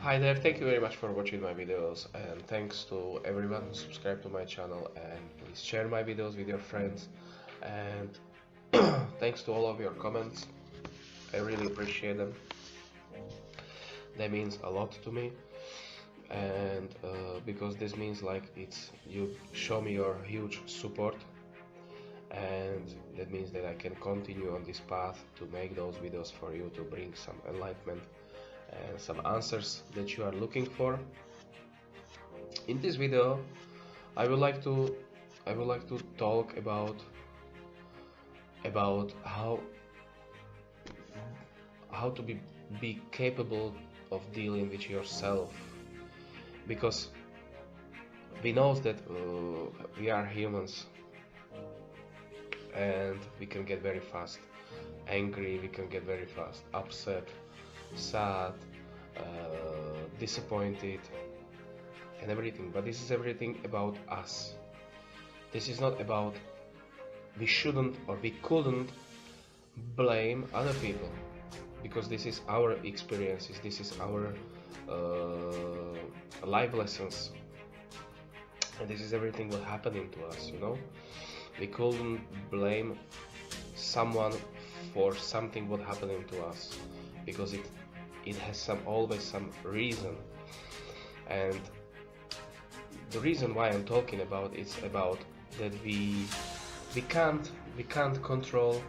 Hi there, thank you very much for watching my videos, and thanks to everyone who subscribed to my channel, and please share my videos with your friends, and thanks to all of your comments. I really appreciate them. That means a lot to me, and because this means like you show me your huge support, and that means that I can continue on this path to make those videos for you, to bring some enlightenment and some answers that you are looking for. In this video I would like to talk about how to be capable of dealing with yourself, because we know that we are humans and we can get very fast angry, we can get very fast upset, sad, disappointed and everything. But this is everything about us. This is not about, we shouldn't or we couldn't blame other people, because this is our experiences, this is our life lessons, and this is everything what happening to us, you know. We couldn't blame someone for something what happening to us, because it has always some reason. And the reason why I'm talking about is about that we can't control,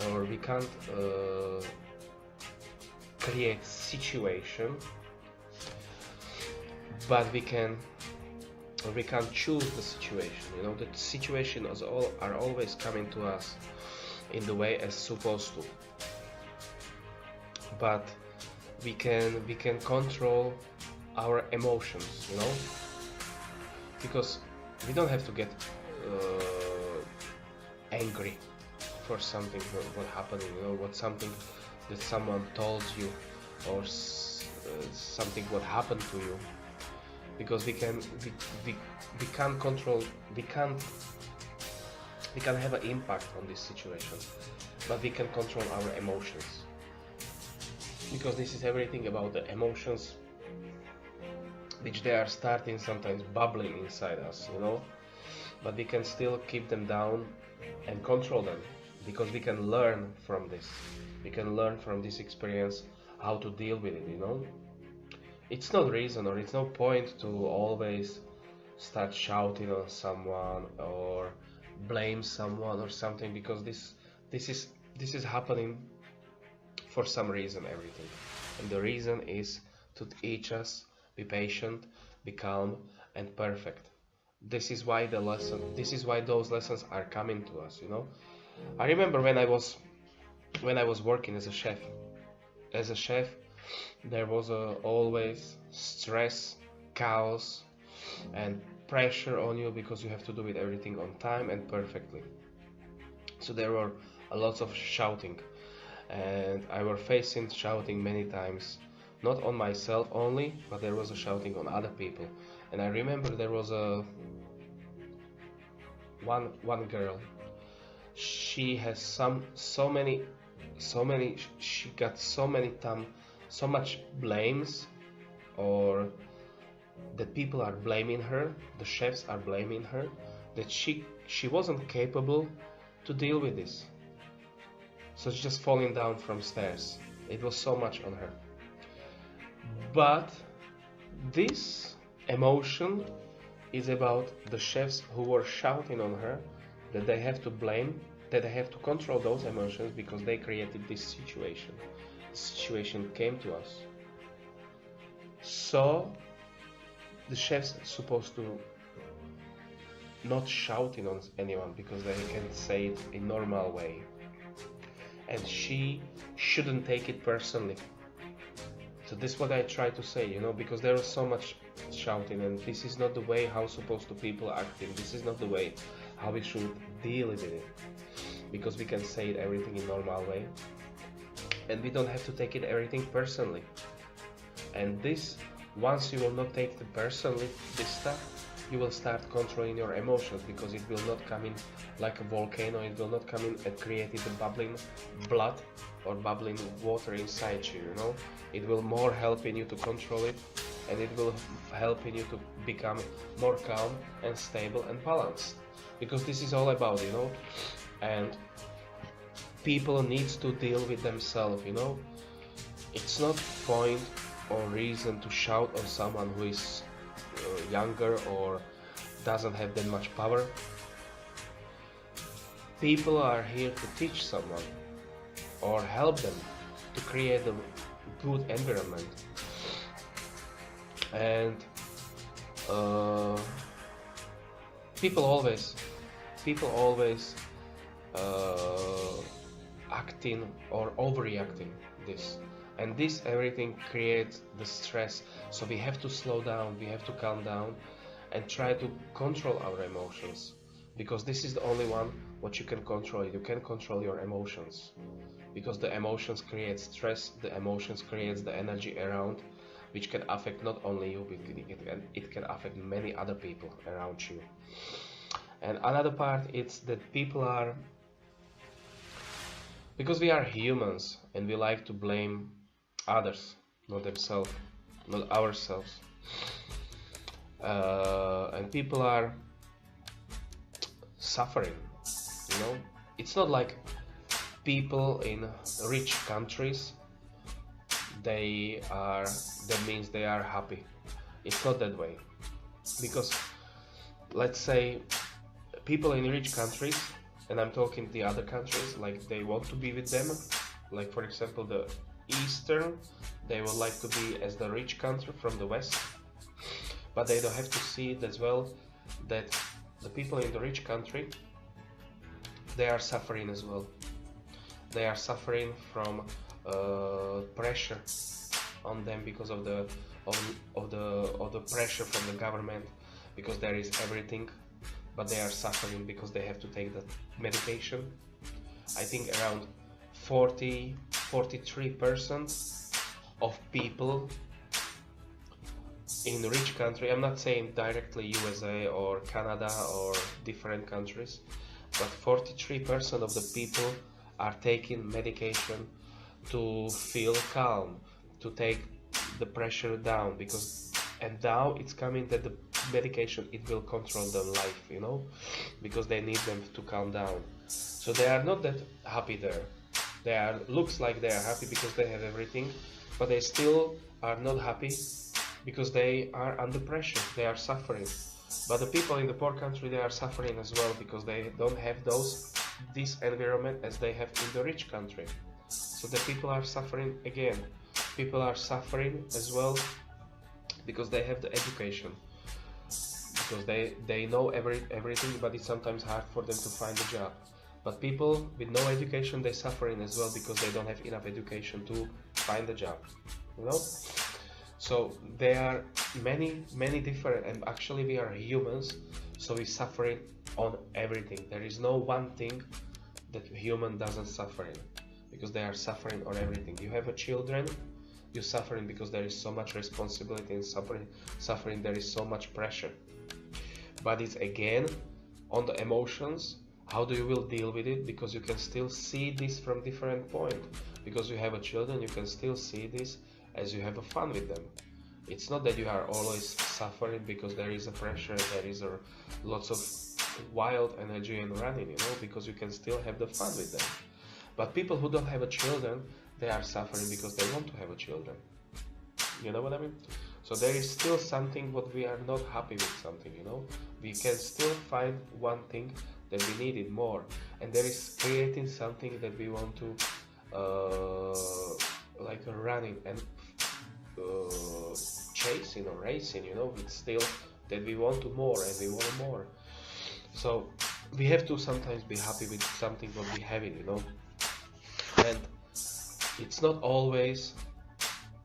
or we can't create situation, but we can choose the situation. You know, the situation are always coming to us in the way as supposed to, but we can control our emotions, you know, because we don't have to get angry for something what happening, you know, something that someone told you, or something what happened to you, because we can't control, we can't have an impact on this situation, but we can control our emotions, because this is everything about the emotions, which they are starting sometimes bubbling inside us, you know, but we can still keep them down and control them, because we can learn from this. We can learn from this experience how to deal with it, you know. It's no reason, or it's no point to always start shouting on someone or blame someone or something, because this is happening for some reason, everything. And the reason is to teach us, be patient, be calm and perfect. This is why those lessons are coming to us, you know. I remember when I was working as a chef. As a chef, there was always stress, chaos and pressure on you, because you have to do everything on time and perfectly. So there were a lot of shouting, and I was facing shouting many times, not on myself only, but there was a shouting on other people. And I remember there was one girl. She has she got so much blames, or the people are blaming her, the chefs are blaming her, that she wasn't capable to deal with this. So she's just falling down from stairs. It was so much on her. But this emotion is about the chefs who were shouting on her, that they have to blame, that they have to control those emotions, because they created this situation. The situation came to us. So the chefs are supposed to not shouting on anyone, because they can say it in normal way. And she shouldn't take it personally. So this is what I try to say, you know, because there is so much shouting, and this is not the way how supposed to people acting. This is not the way how we should deal with it, because we can say it everything in normal way, and we don't have to take it everything personally. And this, once you will not take it personally, this stuff, you will start controlling your emotions, because it will not come in like a volcano. It will not come in and create the bubbling blood or bubbling water inside you, you know. It will more help in you to control it, and it will help in you to become more calm and stable and balanced, because this is all about, you know. And people needs to deal with themselves, you know. It's not point or reason to shout on someone who is younger or doesn't have that much power. People are here to teach someone or help them to create a good environment. And people always acting or overreacting this, and this everything creates the stress. So we have to slow down, we have to calm down and try to control our emotions, because this is the only one what you can control. You can control your emotions, because the emotions create stress, the emotions creates the energy around, which can affect not only you, but it can affect many other people around you. And another part is that people are, because we are humans and we like to blame others, not themselves, not ourselves. And people are suffering, you know. It's not like people in rich countries, that means they are happy. It's not that way, because let's say people in rich countries, and I'm talking the other countries, like they want to be with them, like for example the Eastern, they would like to be as the rich country from the West, but they don't have to see it as well that the people in the rich country, they are suffering as well. They are suffering from pressure on them because of the pressure from the government, because there is everything, but they are suffering because they have to take the medication. I think around 43% of people in rich country, I'm not saying directly USA or Canada or different countries, but 43% of the people are taking medication to feel calm, to take the pressure down, because, and now it's coming that the medication, it will control their life, you know, because they need them to calm down. So they are not that happy there. They are, looks like they are happy because they have everything, but they still are not happy because they are under pressure, they are suffering. But the people in the poor country, they are suffering as well, because they don't have this environment as they have in the rich country. So the people are suffering again. People are suffering as well because they have the education, because they know everything, but it's sometimes hard for them to find a job. But people with no education, they're suffering as well because they don't have enough education to find a job, you know. So there are many different, and actually we are humans, so we suffering on everything. There is no one thing that human doesn't suffer in, because they are suffering on everything. You have a children, you're suffering because there is so much responsibility, and suffering there is so much pressure. But it's again on the emotions, how do you will deal with it, because you can still see this from different point. Because you have a children, you can still see this as you have a fun with them. It's not that you are always suffering because there is a pressure, there is lots of wild energy and running, you know, because you can still have the fun with them. But people who don't have a children, they are suffering because they want to have a children. You know what I mean? So there is still something what we are not happy with something, you know. We can still find one thing that we needed more, and there is creating something that we want to like running and chasing or racing, you know. It's still that we want to more and we want more. So we have to sometimes be happy with something what we have, you know. And it's not always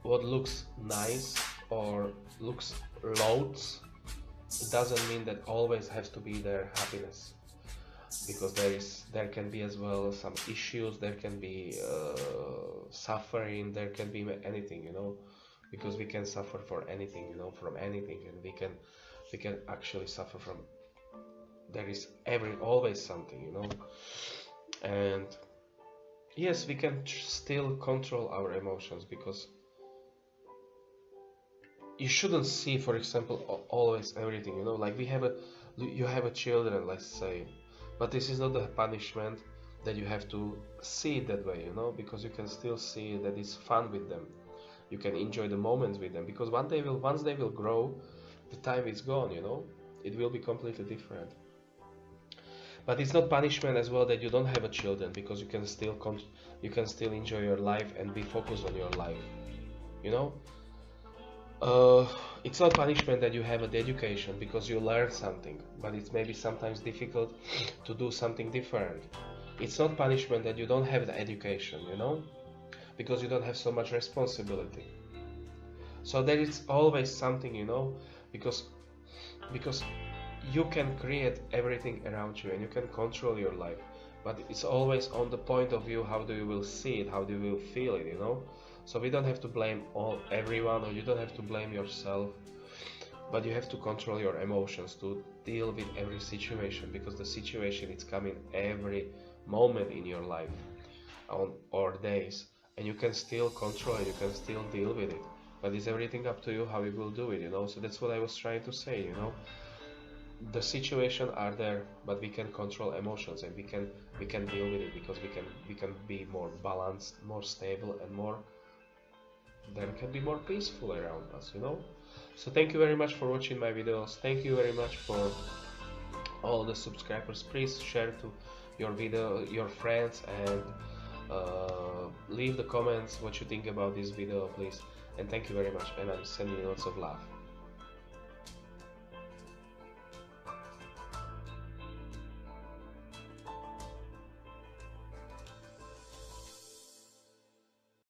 what looks nice or looks loads. It doesn't mean that always has to be their happiness, because there can be as well some issues, there can be suffering, there can be anything, you know, because we can suffer for anything, you know, from anything, and we can we can actually suffer from. There is always something, you know. And yes, we can still control our emotions, because you shouldn't see, for example, always everything, you know. Like you have a children, let's say, but this is not a punishment that you have to see it that way, you know, because you can still see that it's fun with them. You can enjoy the moments with them, because once they will grow, the time is gone, you know. It will be completely different. But it's not punishment as well that you don't have a children, because you can still enjoy your life and be focused on your life, you know. It's not punishment that you have an education, because you learn something, but it's maybe sometimes difficult to do something different. It's not punishment that you don't have the education, you know, because you don't have so much responsibility. So there is always something, you know, because you can create everything around you and you can control your life, but it's always on the point of view, how do you will see it, how do you will feel it, you know. So we don't have to blame everyone, or you don't have to blame yourself, but you have to control your emotions to deal with every situation, because the situation is coming every moment in your life or days, and you can still control it, you can still deal with it, but it's everything up to you how you will do it, you know. So that's what I was trying to say, you know. The situations are there, but we can control emotions, and we can deal with it, because we can be more balanced, more stable, and then can be more peaceful around us, you know. So thank you very much for watching my videos. Thank you very much for all the subscribers. Please share to your friends, and leave the comments what you think about this video, please. And thank you very much, and I'm sending you lots of love.